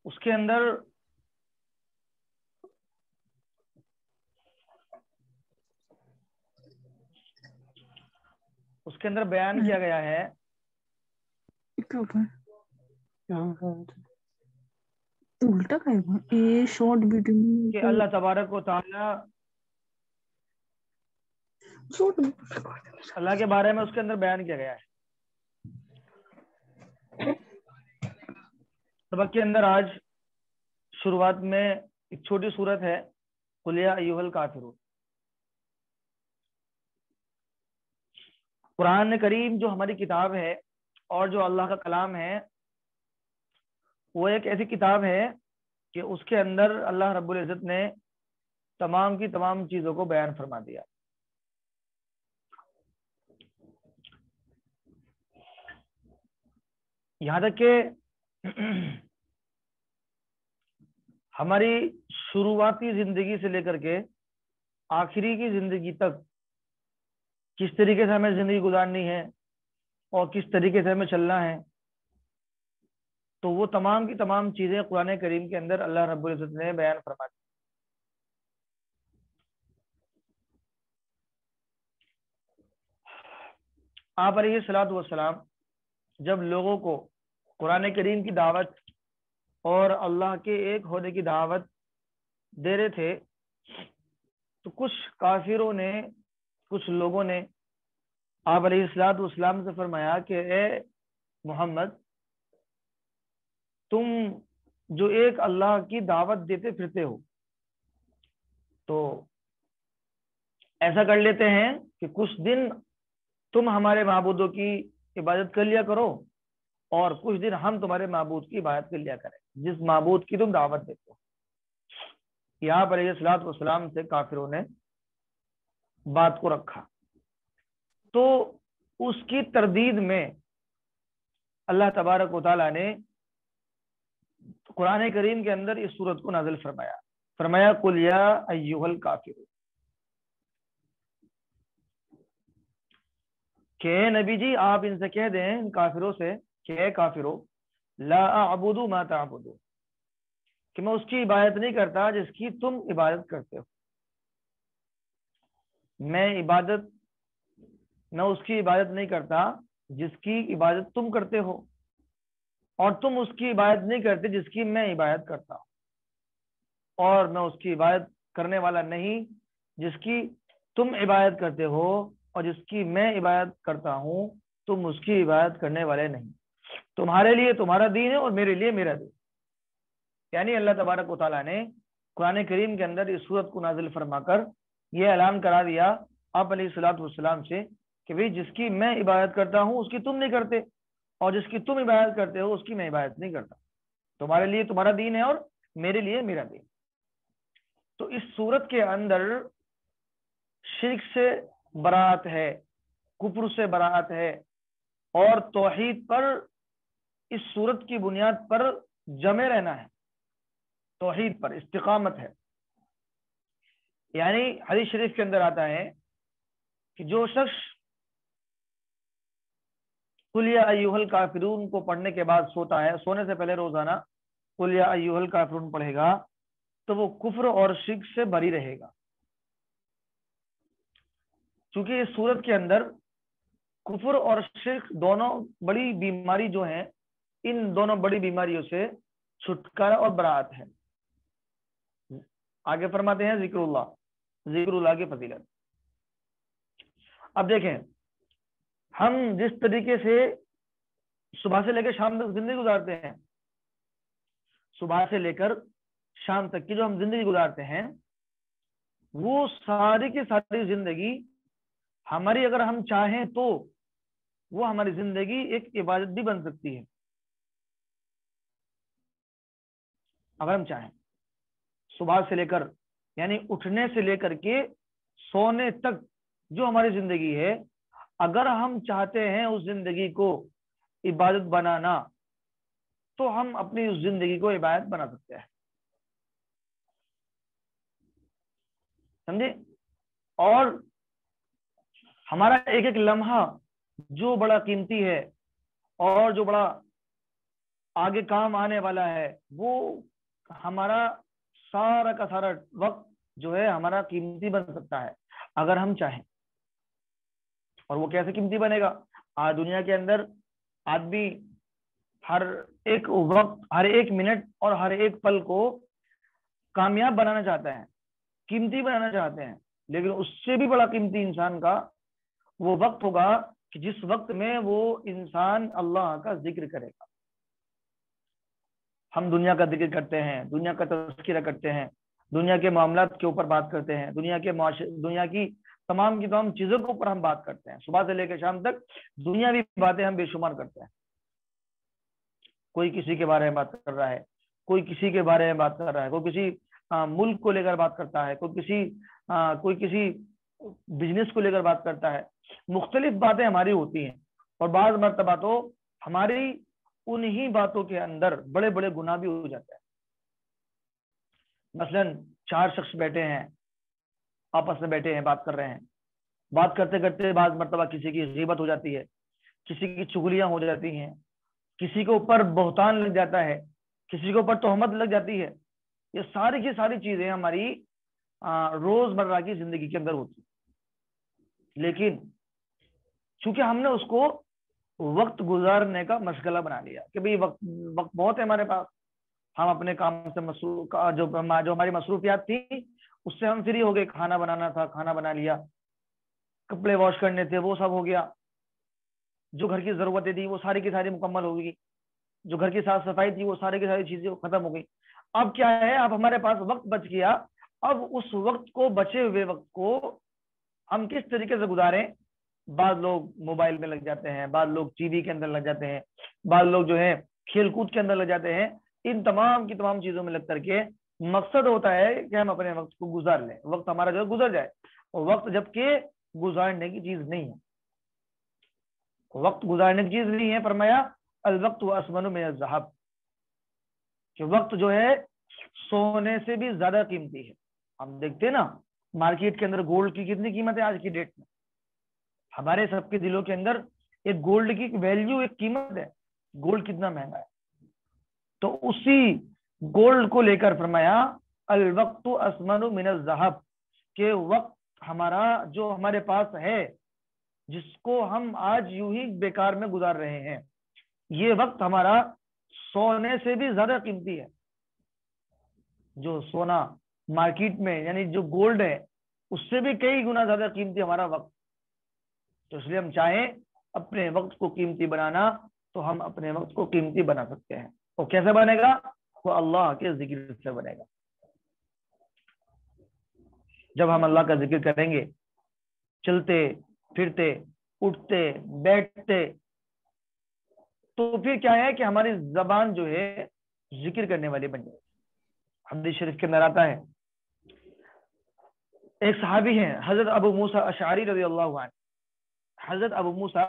اس کے اندر بیان کیا گیا ہے الٹا یہ شارٹ ویڈیو کہ اللہ تبارک و تعالی اللہ کے بارے میں اس کے اندر بیان کیا گیا ہے. سبق کے اندر آج شروعات میں ایک چھوٹی صورت ہے قل یا ایھا الکافرون. قرآن کریم جو ہماری کتاب ہے اور جو اللہ کا کلام ہے وہ ایک ایسی کتاب ہے کہ اس کے اندر اللہ رب العزت نے تمام کی تمام چیزوں کو بیان فرما دیا. یہاں تک کہ ہماری شروعاتی زندگی سے لے کر کے آخری کی زندگی تک کس طریقے سے ہمیں زندگی گزارنی ہے اور کس طریقے سے ہمیں چلنا ہے، تو وہ تمام کی تمام چیزیں قرآن کریم کے اندر اللہ رب العزت نے بیان فرما دی. آپ علیہ الصلوۃ والسلام جب لوگوں کو قرآن کریم کی دعوت اور اللہ کے ایک ہونے کی دعوت دے رہے تھے تو کچھ کافروں نے، کچھ لوگوں نے آپ علیہ الصلوۃ والسلام سے فرمایا کہ اے محمد، تم جو ایک اللہ کی دعوت دیتے پھرتے ہو تو ایسا کر لیتے ہیں کہ کچھ دن تم ہمارے معبودوں کی عبادت کر لیا کرو اور کچھ دن ہم تمہارے معبود کی عبادت کر لیا کریں جس معبود کی تم دعوت دیتے ہو. یہاں پر علیہ الصلوۃ والسلام سے کافروں نے بات کو رکھا تو اس کی تردید میں اللہ تبارک و تعالیٰ نے قرآن کریم کے اندر اس سورت کو نازل فرمایا قل یا ایھا الکافرون، کہ نبی جی آپ ان سے کہہ دیں ان کافروں سے کہ اے کافروں، لا اعبد ما تعبدون، کہ میں اس کی عبادت نہیں کرتا جس کی تم عبادت کرتے ہو. میں اس کی عبادت نہیں کرتا جس کی عبادت تم کرتے ہو اور تم اس کی عبادت نہیں کرتے جس کی میں عبادت کرتا ہوں، اور میں اس کی عبادت کرنے والا نہیں جس کی تم عبادت کرتے ہو اور جس کی میں عبادت کرتا ہوں تم اس کی عبادت کرنے والے نہیں. تمہارے لیے تمہارا دین ہے اور میرے لیے میرا دین. یعنی اللہ تبارک و تعالیٰ نے قرآن کریم کے اندر اس سورت کو نازل فرما کر یہ اعلان کرا دیا آپ علیہ الصلوۃ والسلام سے کہ بھئی جس کی میں عبادت کرتا ہوں اس کی تم نہیں کرتے اور جس کی تم عبادت کرتے ہو اس کی میں عبادت نہیں کرتا. تمہارے لیے تمہارا دین ہے اور میرے لیے میرا دین. تو اس سورت کے اندر شرک سے برات ہے، کفر سے برات ہے اور توحید پر اس سورت کی بنیاد پر جمے رہنا ہے، توحید پر استقامت ہے. یعنی حدیث شریف کے اندر آتا ہے کہ جو شخص قل یا ایھا الکافرون کو پڑھنے کے بعد سوتا ہے، سونے سے پہلے روزانہ قل یا ایھا الکافرون پڑھے گا تو وہ کفر اور شرک سے بری رہے گا. چونکہ اس صورت کے اندر کفر اور شرک دونوں بڑی بیماری جو ہیں، ان دونوں بڑی بیماریوں سے چھٹکارا اور برات ہے. آگے فرماتے ہیں ذکر اللہ کی فضیلت. اب دیکھیں ہم جس طریقے سے صبح سے لے کے شام تک زندگی گزارتے ہیں، صبح سے لے کر شام تک کی جو ہم زندگی گزارتے ہیں وہ ساری کی ساری زندگی ہماری اگر ہم چاہیں تو وہ ہماری زندگی ایک عبادت بھی بن سکتی ہے اگر ہم چاہیں. صبح سے لے کر یعنی اٹھنے سے لے کر کے سونے تک جو ہماری زندگی ہے، اگر ہم چاہتے ہیں اس زندگی کو عبادت بنانا تو ہم اپنی اس زندگی کو عبادت بنا سکتے ہیں. سمجھے؟ اور ہمارا ایک ایک لمحہ جو بڑا قیمتی ہے اور جو بڑا آگے کام آنے والا ہے، وہ ہمارا سارا کا سارا وقت جو ہے ہمارا قیمتی بن سکتا ہے اگر ہم چاہیں۔ اور وہ کیسے قیمتی بنے گا؟ آج دنیا کے اندر آدمی ہر ایک وقت، ہر ایک منٹ اور ہر ایک پل کو کامیاب بنانا چاہتا ہے، قیمتی بنانا چاہتے ہیں، لیکن اس سے بھی بڑا قیمتی انسان کا وہ وقت ہوگا کہ جس وقت میں وہ انسان اللہ کا ذکر کرے گا۔ ہم دنیا کا ذکر کرتے ہیں، دنیا کا تذکرہ کرتے ہیں، دنیا کے معاملات کے اوپر بات کرتے ہیں، دنیا کی تمام کی تمام چیزوں کے اوپر ہم بات کرتے ہیں، صبح سے لے کے شام تک دنیاوی باتیں ہم بے شمار کرتے ہیں۔ کوئی کسی کے بارے میں بات کر رہا ہے، کوئی کسی کے بارے میں بات کر رہا ہے، کوئی کسی ملک کو لے کر بات کرتا ہے، کوئی کسی بزنس کو لے کر بات کرتا ہے، مختلف باتیں ہماری ہوتی ہیں، اور بعض مرتبہ تو ہماری انہی باتوں کے اندر بڑے بڑے گناہ بھی ہو جاتے ہیں۔ مثلا 4 شخص بیٹھے ہیں، آپس میں بیٹھے ہیں، بات کر رہے ہیں، بات کرتے کرتے بعض مرتبہ کسی کی غیبت ہو جاتی ہے، کسی کی چغلیاں ہو جاتی ہیں، کسی کے اوپر بہتان لگ جاتا ہے، کسی کے اوپر تہمت لگ جاتی ہے۔ یہ ساری کی ساری چیزیں ہماری روز مرہ کی زندگی کے اندر ہوتی ہیں، لیکن چونکہ ہم نے اس کو وقت گزارنے کا مشغلہ بنا لیا کہ بھئی وقت بہت ہے ہمارے پاس، ہم اپنے کام سے مصروف، جو ہماری مصروفیات تھی اس سے ہم فری ہو گئے، کھانا بنانا تھا کھانا بنا لیا، کپڑے واش کرنے تھے وہ سب ہو گیا، جو گھر کی ضرورتیں تھی وہ ساری کی ساری مکمل ہو گئی، جو گھر کی صاف صفائی تھی وہ ساری کی ساری چیزیں ختم ہو گئی۔ اب کیا ہے، اب ہمارے پاس وقت بچ گیا، اب اس وقت کو، بچے ہوئے وقت کو ہم کس طریقے سے گزاریں؟ بعض لوگ موبائل میں لگ جاتے ہیں، بعض لوگ ٹی وی کے اندر لگ جاتے ہیں، بعض لوگ جو ہے کھیل کود کے اندر لگ جاتے ہیں۔ ان تمام کی تمام چیزوں میں لگ کر کے مقصد ہوتا ہے کہ ہم اپنے وقت کو گزار لیں، وقت ہمارا جو ہے گزر جائے، اور وقت جبکہ گزارنے کی چیز نہیں ہے، وقت گزارنے کی چیز نہیں ہے۔ فرمایا الوقت اثمن من الذهب، کہ وقت جو ہے سونے سے بھی زیادہ قیمتی ہے۔ ہم دیکھتے ہیں نا مارکیٹ کے اندر گولڈ کی کتنی قیمت ہے آج کی ڈیٹ میں، ہمارے سب کے دلوں کے اندر ایک گولڈ کی ویلیو، ایک قیمت ہے، گولڈ کتنا مہنگا ہے۔ تو اسی گولڈ کو لے کر فرمایا الوقت اثمن من الذهب، کہ وقت ہمارا جو ہمارے پاس ہے، جس کو ہم آج یوں ہی بیکار میں گزار رہے ہیں، یہ وقت ہمارا سونے سے بھی زیادہ قیمتی ہے۔ جو سونا مارکیٹ میں یعنی جو گولڈ ہے اس سے بھی کئی گنا زیادہ قیمتی ہمارا وقت۔ تو اس لیے ہم چاہیں اپنے وقت کو قیمتی بنانا، تو ہم اپنے وقت کو قیمتی بنا سکتے ہیں۔ وہ کیسے بنے گا؟ وہ اللہ کے ذکر سے بنے گا۔ جب ہم اللہ کا ذکر کریں گے، چلتے پھرتے اٹھتے بیٹھتے، تو پھر کیا ہے کہ ہماری زبان جو ہے ذکر کرنے والی بن جائے۔ حدیث شریف کے اندر آتا ہے، ایک صحابی ہیں حضرت ابو موسیٰ اشعری رضی اللہ عنہ، حضرت ابو موسیٰ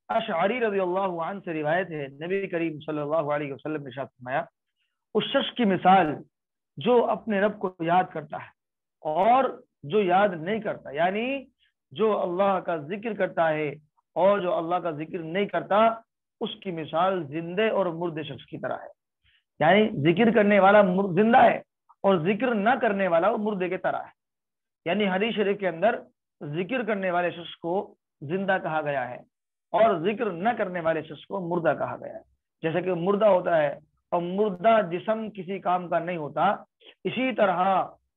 اشعری رضی اللہ عنہ سے روایت ہے، نبی کریم صلی اللہ علیہ وسلم نے ارشاد فرمایا، اس شخص کی مثال جو اپنے رب کو یاد کرتا ہے اور جو یاد نہیں کرتا، یعنی جو اللہ کا ذکر کرتا ہے اور جو اللہ کا ذکر نہیں کرتا، اس کی مثال زندے اور مردے شخص کی طرح ہے۔ یعنی ذکر کرنے والا زندہ ہے اور ذکر نہ کرنے والا وہ مردے کی طرح ہے۔ یعنی حدیث شریف کے اندر ذکر کرنے والے شخص کو زندہ کہا گیا ہے اور ذکر نہ کرنے والے شخص کو مردہ کہا گیا ہے۔ جیسے کہ مردہ ہوتا ہے اور مردہ جسم کسی کام کا نہیں ہوتا، اسی طرح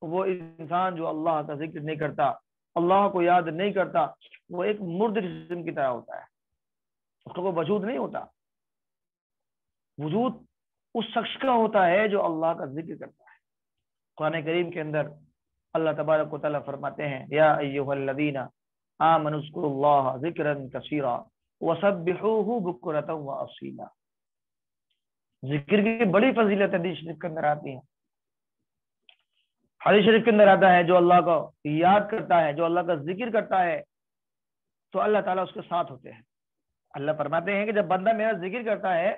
وہ انسان جو اللہ کا ذکر نہیں کرتا، اللہ کو یاد نہیں کرتا، وہ ایک مرد جسم کی طرح ہوتا ہے، اس کا کوئی وجود نہیں ہوتا۔ وجود اس شخص کا ہوتا ہے جو اللہ کا ذکر کرتا ہے۔ قرآن کریم کے اندر اللہ تبارک و تعالیٰ فرماتے ہیں، یا ایھا الذین آمنوا اذکروا اللہ ذکرا کثیرا وسبحوہ بکرۃ واصیلا۔ ذکر کی بڑی فضیلت حدیث شریف کے اندر آتی ہے۔ حدیث شریف کے اندر آتا ہے جو اللہ کو یاد کرتا ہے، جو اللہ کا ذکر کرتا ہے، تو اللہ تعالیٰ اس کے ساتھ ہوتے ہیں۔ اللہ فرماتے ہیں کہ جب بندہ میرا ذکر کرتا ہے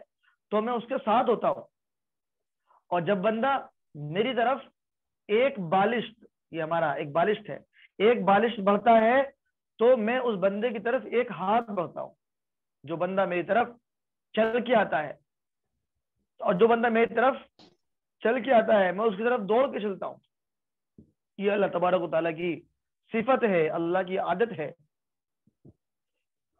تو میں اس کے ساتھ ہوتا ہوں، اور جب بندہ میری طرف ایک بالشت، یہ ہمارا ایک بالشت ہے، ایک بالشت بڑھتا ہے تو میں اس بندے کی طرف ایک ہاتھ بڑھتا ہوں۔ جو بندہ میری طرف چل کے آتا ہے اور جو بندہ میری طرف چل کے آتا ہے میں اس کی طرف دوڑ کے چلتا ہوں. یہ اللہ تبارک و تعالیٰ کی صفت ہے, اللہ کی عادت ہے,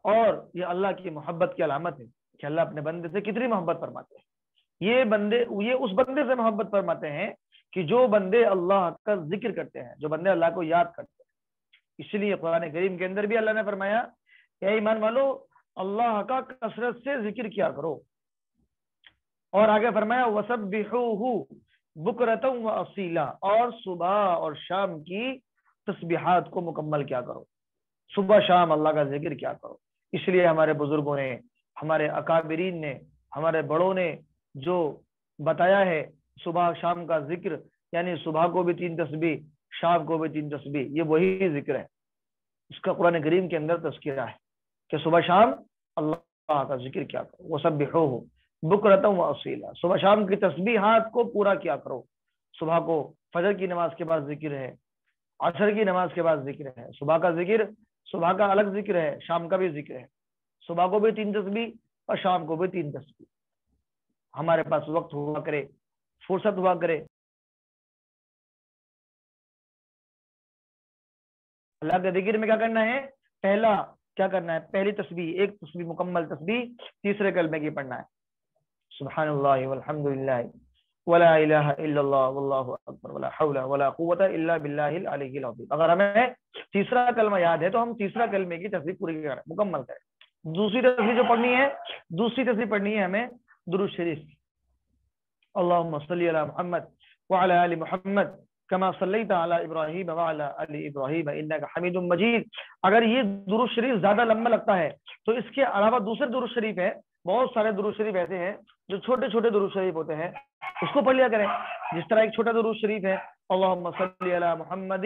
اور یہ اللہ کی محبت کی علامت ہے کہ اللہ اپنے بندے سے کتنی محبت فرماتے ہیں. یہ اس بندے سے محبت فرماتے ہیں کہ جو بندے اللہ کا ذکر کرتے ہیں, جو بندے اللہ کو یاد کرتے ہیں. اس لیے قرآن کریم کے اندر بھی اللہ نے فرمایا کہ اے ایمان والو اللہ کا کثرت سے ذکر کیا کرو, اور آگے فرمایا وَسَبِّحُوهُ بُكْرَةً وَأَصِيلًا, اور صبح اور شام کی تسبیحات کو مکمل کیا کرو, صبح شام اللہ کا ذکر کیا کرو. اس لیے ہمارے بزرگوں نے, ہمارے اکابرین نے, ہمارے بڑوں نے جو بتایا ہے صبح شام کا ذکر, یعنی صبح کو بھی 3 تسبیح, شام کو بھی 3 تسبیح, یہ وہی ذکر ہے. اس کا قرآن کریم کے اندر تذکرہ ہے کہ صبح شام اللہ کا ذکر کیا کرو. وَسَبِّحُوهُ بُكْرَةً وَأَصِيلًا, صبح شام کی تسبیحات کو پورا کیا کرو. صبح کو فجر کی نماز کے بعد ذکر ہے, عصر کی نماز کے بعد ذکر ہے. صبح کا ذکر, صبح کا الگ ذکر ہے, شام کا بھی ذکر ہے. صبح کو بھی 3 تسبیح اور شام کو بھی 3 تسبیح. ہمارے پاس وقت ہوا کرے, فرصت ہوا کرے, اللہ کے ذکر میں کیا کرنا ہے. پہلا کیا کرنا ہے, پہلی تسبیح, ایک تسبیح مکمل تسبیح تیسرے کلمے کی پڑھنا ہے. سبحان اللہ والحمد للہ ولا الہ الا اللہ واللہ اکبر ولا حول ولا قوت الا باللہ العلی العظیم. اگر ہمیں تیسرا کلمہ یاد ہے تو ہم تیسرا کلمے کی تسبیح پوری کریں, مکمل کریں. دوسری تسبیح جو پڑھنی ہے, دوسری تسبیح پڑھنی ہے ہمیں درود شریف. اللہم صلی علی محمد وعلی آل محمد کما صلیت علی ابراہیم وعلی آل ابراہیم انک حمید مجید. اگر یہ درود شریف زیادہ لمبا لگتا ہے تو اس کے علاوہ دوسرے درود شریف ہے, بہت سارے درود شریف ایسے ہیں جو چھوٹے چھوٹے درود شریف ہوتے ہیں, اس کو پڑھ لیا کریں. جس طرح ایک چھوٹا درود شریف ہے اللہم صلی علی محمد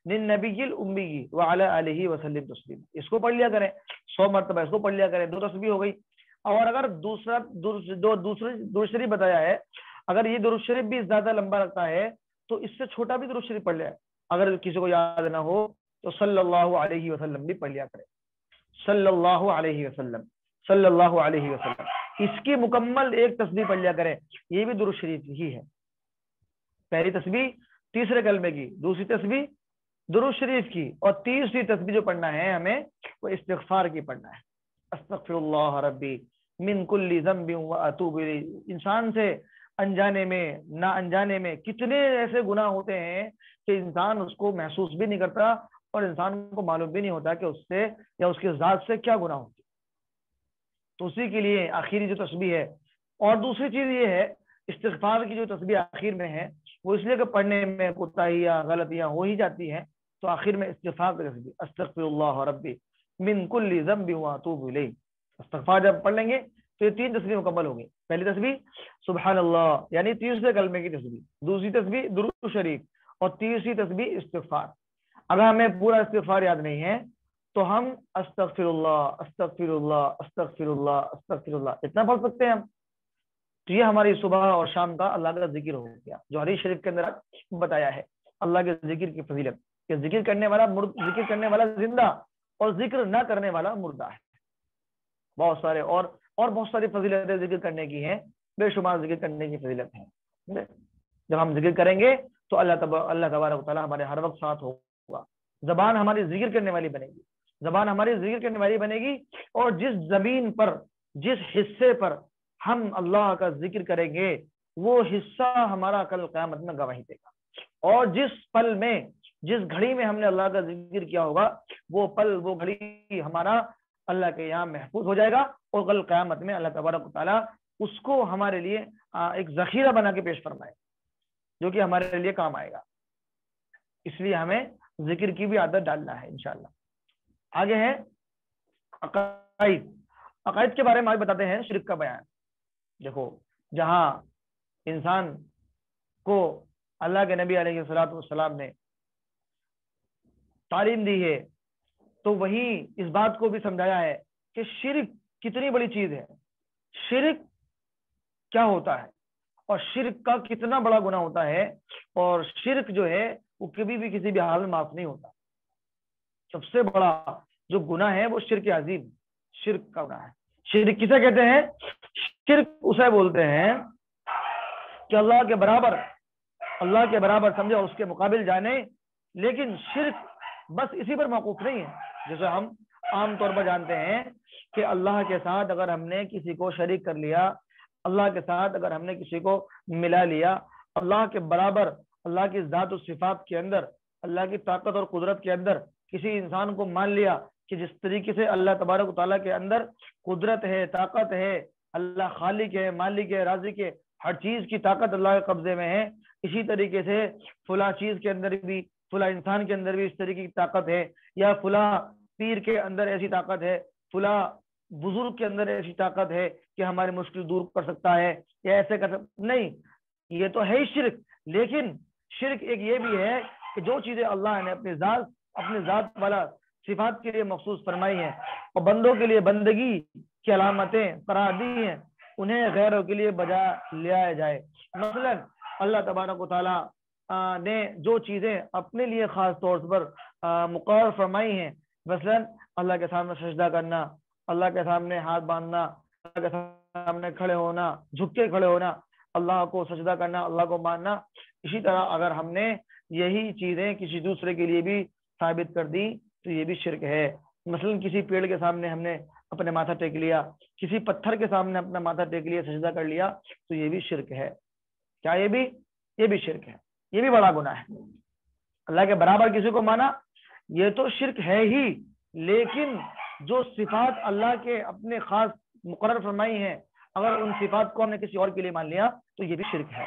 للنبی الامی وعلی آلہ وسلم تسلیما, اس کو پڑھ لیا کریں 100 مرتبہ, اس کو پڑھ لیا کریں. 2 تسبیح ہو گئی. اور اگر دوسرا درود شریف بتایا ہے, اگر یہ درود شریف بھی زیادہ لمبا لگتا ہے تو اس سے چھوٹا بھی درود شریف پڑھ لیا. اگر کسی کو یاد نہ ہو تو صلی اللہ علیہ وسلم بھی پڑھ لیا کرے. صلی اللہ علیہ وسلم, صلی اللہ علیہ وسلم, اس کی مکمل ایک تسبیح پڑھ لیا کرے. یہ بھی درود شریف ہی ہے. پہلی تسبیح تیسرے کلمے کی, دوسری تسبیح درود شریف کی, اور تیسری تسبیح جو پڑھنا ہے ہمیں وہ استغفار کی پڑھنا ہے. استغفر اللہ ربی من کل ذنب واتوب الیہ. انسان سے انجانے میں نہ انجانے میں کتنے ایسے گناہ ہوتے ہیں کہ انسان اس کو محسوس بھی نہیں کرتا, اور انسان کو معلوم بھی نہیں ہوتا کہ اس سے یا اس کے ذات سے کیا گناہ ہوتے. تو اسی کے لیے آخری جو تسبیح ہے. اور دوسری چیز یہ ہے, استغفار کی جو تسبیح آخر میں ہے وہ اس لیے کہ پڑھنے میں کوتاہیاں غلطیاں ہو ہی جاتی ہیں, تو آخر میں استغفار کی تسبیح استغفر اللہ ربی من کل ذنب واتوب الیہ. استغفار جب پڑھ لیں گے تو یہ 3 تسبیح مکمل ہوگی. پہلی تسبیح سبحان اللہ یعنی تیسرے کلمے کی تسبیح, دوسری تسبیح درود شریف, اور تیسری تسبیح استغفار. اگر ہمیں پورا استغفار یاد نہیں ہے تو ہم استغفر اللہ استغفر اللہ استغفر اللہ استغفر اللہ اتنا پڑھ سکتے ہیں ہم. تو یہ ہماری صبح اور شام کا اللہ کا ذکر ہو گیا, جو حدیث شریف کے اندر بتایا ہے اللہ کے ذکر کی فضیلت, کہ ذکر کرنے والا زندہ اور ذکر نہ کرنے والا مردہ ہے. بہت سارے اور بہت ساری فضیلتیں ذکر کرنے کی ہیں, بے شمار ذکر کرنے کی فضیلت ہے. جب ہم ذکر کریں گے تو اللہ تبارک و تعالیٰ ہمارے ہر وقت ساتھ ہوگا. زبان ہماری ذکر کرنے والی بنے گی, زبان ہماری ذکر کرنے والی بنے گی, اور جس زمین پر, جس حصے پر ہم اللہ کا ذکر کریں گے وہ حصہ ہمارا کل قیامت میں گواہی دے گا. اور جس پل میں, جس گھڑی میں ہم نے اللہ کا ذکر کیا ہوگا وہ پل, وہ گھڑی ہمارا اللہ کے یہاں محفوظ ہو جائے گا, اور کل قیامت میں اللہ تبارک و تعالیٰ اس کو ہمارے لیے ایک ذخیرہ بنا کے پیش فرمائے جو کہ ہمارے لیے کام آئے گا. اس لیے ہمیں ذکر کی بھی عادت ڈالنا ہے انشاءاللہ. آگے ہے عقائد. عقائد کے بارے میں آج بتاتے ہیں شرک کا بیان. دیکھو, جہاں انسان کو اللہ کے نبی علیہ الصلوۃ والسلام نے تعلیم دی ہے تو وہیں اس بات کو بھی سمجھایا ہے کہ شرک کتنی بڑی چیز ہے, شرک کیا ہوتا ہے, اور شرک کا کتنا بڑا گناہ ہوتا ہے, اور شرک جو ہے وہ کبھی بھی کسی بھی حال میں معاف نہیں ہوتا. سب سے بڑا جو گناہ ہے وہ شرک عظیم, شرک کا گناہ ہے. شرک کسے کہتے ہیں؟ شرک اسے بولتے ہیں کہ اللہ کے برابر سمجھے اور اس کے مقابل جانے. لیکن شرک بس اسی پر موقوف نہیں ہے. جیسے ہم عام طور پر جانتے ہیں کہ اللہ کے ساتھ اگر ہم نے کسی کو شریک کر لیا, اللہ کے ساتھ اگر ہم نے کسی کو ملا لیا, اللہ کے برابر اللہ کی ذات و صفات کے اندر, اللہ کی طاقت اور قدرت کے اندر کسی انسان کو مان لیا کہ جس طریقے سے اللہ تبارک و تعالیٰ کے اندر قدرت ہے, طاقت ہے, اللہ خالق ہے, مالک ہے, رازق ہے, ہر چیز کی طاقت اللہ کے قبضے میں ہے, اسی طریقے سے فلاں چیز کے اندر بھی, فلاں انسان کے اندر بھی اس طریقے کی طاقت ہے, یا فلاں پیر کے اندر ایسی طاقت ہے, فلاں بزرگ کے اندر ایسی طاقت ہے کہ ہماری مشکل دور کر سکتا ہے, یا ایسے کر سکتا نہیں. یہ تو ہے ہی شرک. لیکن شرک ایک یہ بھی ہے کہ جو چیزیں اللہ نے اپنی ذات والا صفات کے لیے مخصوص فرمائی ہیں اور بندوں کے لیے بندگی کی علامتیں قرار دی ہیں, انہیں غیروں کے لیے بجا لیا جائے. مثلا اللہ تبارک و تعالیٰ نے جو چیزیں اپنے لیے خاص طور پر مقرر فرمائی ہیں, مثلا اللہ کے سامنے سجدہ کرنا, اللہ کے سامنے ہاتھ باندھنا, اللہ کے سامنے کھڑے ہونا, جھک کے کھڑے ہونا, اللہ کو سجدہ کرنا, اللہ کو ماننا. اسی طرح اگر ہم نے یہی چیزیں کسی دوسرے کے لیے بھی ثابت کر دی تو یہ بھی شرک ہے. مثلا کسی پیڑ کے سامنے ہم نے اپنے ماتھا ٹیک لیا, کسی پتھر کے سامنے اپنا ماتھا ٹیک لیا, سجدہ کر لیا, تو یہ بھی شرک ہے. کیا یہ بھی شرک ہے, یہ بھی بڑا گناہ ہے. اللہ کے برابر کسی کو مانا یہ تو شرک ہے ہی, لیکن جو صفات اللہ کے اپنے خاص مقرر فرمائی ہیں, اگر ان صفات کو ہم نے کسی اور کے لیے مان لیا تو یہ بھی شرک ہے.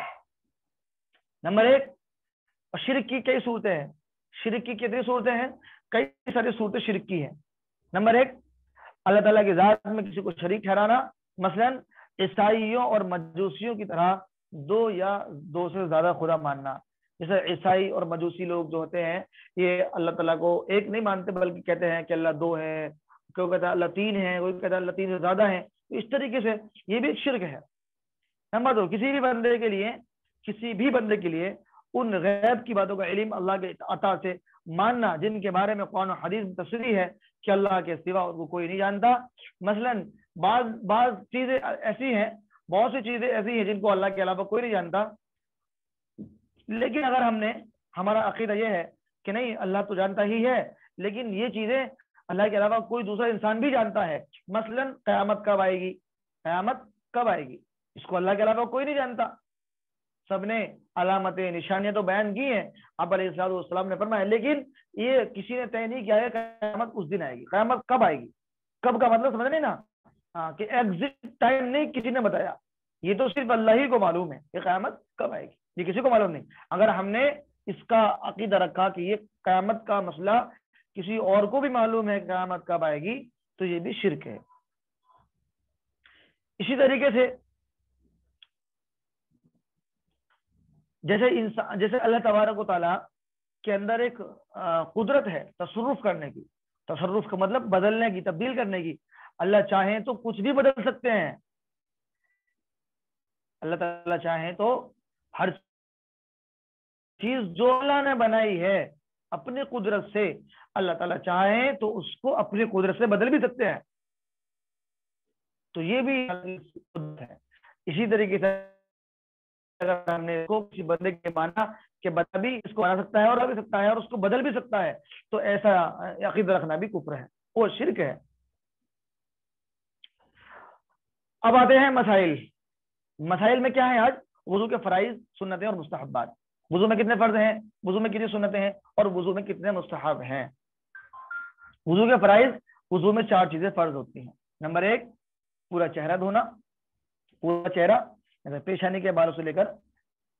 نمبر 1, شرک کی کئی صورتیں ہیں. شرک کی کتنی صورتیں ہیں؟ کئی ساری صورتیں شرک کی ہیں. نمبر 1, اللہ تعالیٰ کی ذات میں کسی کو شریک ٹھہرانا. مثلا عیسائیوں اور مجوسیوں کی طرح 2 یا 2 سے زیادہ خدا ماننا. جیسے عیسائی اور مجوسی لوگ جو ہوتے ہیں یہ اللہ تعالیٰ کو ایک نہیں مانتے, بلکہ کہتے ہیں کہ اللہ 2 ہے, کوئی کہتا ہے اللہ 3 ہے, کوئی کہتا ہے اللہ 3 سے زیادہ ہے. اس طریقے سے یہ بھی ایک شرک ہے. نمبر 2, کسی بھی بندے کے لیے ان غیب کی باتوں کا علم اللہ کے عطا سے ماننا جن کے بارے میں قرآن و حدیث میں تصریح ہے کہ اللہ کے سوا ان کو کوئی نہیں جانتا. مثلا بعض چیزیں ایسی ہیں, بہت سی چیزیں ایسی ہیں جن کو اللہ کے علاوہ کوئی نہیں جانتا, لیکن اگر ہمارا عقیدہ یہ ہے کہ نہیں اللہ تو جانتا ہی ہے, لیکن یہ چیزیں اللہ کے علاوہ کوئی دوسرا انسان بھی جانتا ہے. مثلا قیامت کب آئے گی, اس کو اللہ کے علاوہ کوئی نہیں جانتا. سب نے علامتیں نشانیاں تو بیان کی ہیں, آپ علیہ الصلوۃ والسلام نے فرمایا, لیکن یہ کسی نے طے نہیں کیا ہے قیامت اس دن آئے گی. قیامت کب آئے گی, کب کا مطلب سمجھ نہیں نا, کہ ایگزیکٹ ٹائم نہیں کسی نے بتایا. یہ تو صرف اللہ ہی کو معلوم ہے کہ قیامت کب آئے گی, یہ کسی کو معلوم نہیں. اگر ہم نے اس کا عقیدہ رکھا کہ یہ قیامت کا مسئلہ کسی اور کو بھی معلوم ہے قیامت کب آئے گی, تو یہ بھی شرک ہے. اسی طریقے سے جیسے اللہ تبارک و تعالیٰ کے اندر ایک قدرت ہے تصرف کرنے کی. تصرف کا مطلب بدلنے کی, تبدیل کرنے کی. اللہ چاہیں تو کچھ بھی بدل سکتے ہیں. اللہ تعالیٰ چاہیں تو ہر چیز جو اللہ نے بنائی ہے اپنی قدرت سے, اللہ تعالیٰ چاہیں تو اس کو اپنی قدرت سے بدل بھی سکتے ہیں. تو یہ بھی قدرت ہے. اسی طریقے سے اگر ہم نے اس کو کسی بندے کے مانا کہ بندہ بھی اس کو بنا سکتا ہے اور بھی سکتا ہے اور اس کو بدل بھی سکتا ہے, تو ایسا عقیدہ رکھنا بھی کفر ہے, وہ شرک ہے. اب آتے ہیں مسائل میں کیا ہے آج؟ وضو کے فرائض, سنتیں اور مستحبات. وضو میں کتنے فرض ہیں, وضو میں کتنی سنتیں ہیں, اور وضو میں کتنے مستحب ہیں؟ وضو کے فرائض, وضو میں 4 چیزیں فرض ہوتی ہیں. نمبر 1, پورا چہرہ دھونا. پورا چہرہ پیشانی کے بالوں سے لے کر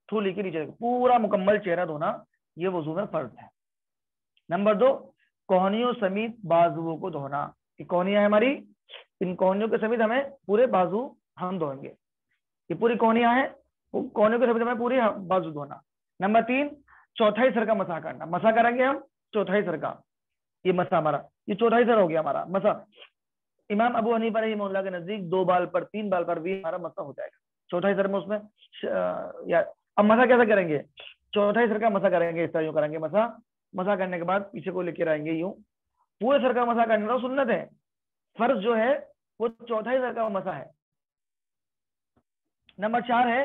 تھولی کے نیچے پورا مکمل چہرہ دھونا, یہ وضو میں فرض ہے. نمبر 2, کوہنیوں سمیت بازوؤں کو دھونا. یہ کوہنیاں ہیں ہماری, ان کوہنیوں کے سمیت ہمیں پورے بازو ہم دھوئیں گے. یہ پوری کوہنیاں ہیں, کوہنیوں کے سمیت ہمیں پوری بازو دھونا. نمبر 3, چوتھائی سر کا مسح کرنا. مسح کریں گے ہم چوتھائی سر کا, یہ مسح ہمارا, یہ چوتھائی سر ہو گیا ہمارا مسح. امام ابو حنیفہ رحمہ اللہ کے نزدیک 2 بال پر 3 بال پر بھی ہمارا مسح ہو جائے گا. چوتھائی سر میں اس میں اب مسح کیسے کریں گے؟ چوتھائی سر کا مسح کریں گے, اس طرح یوں کریں گے. مسح کرنے کے بعد پیچھے کو لے کے آئیں گے یوں. پورے سر کا مسح کرنے کا سنت ہے, فرض جو ہے وہ چوتھائی سر کا مسح ہے. نمبر 4 ہے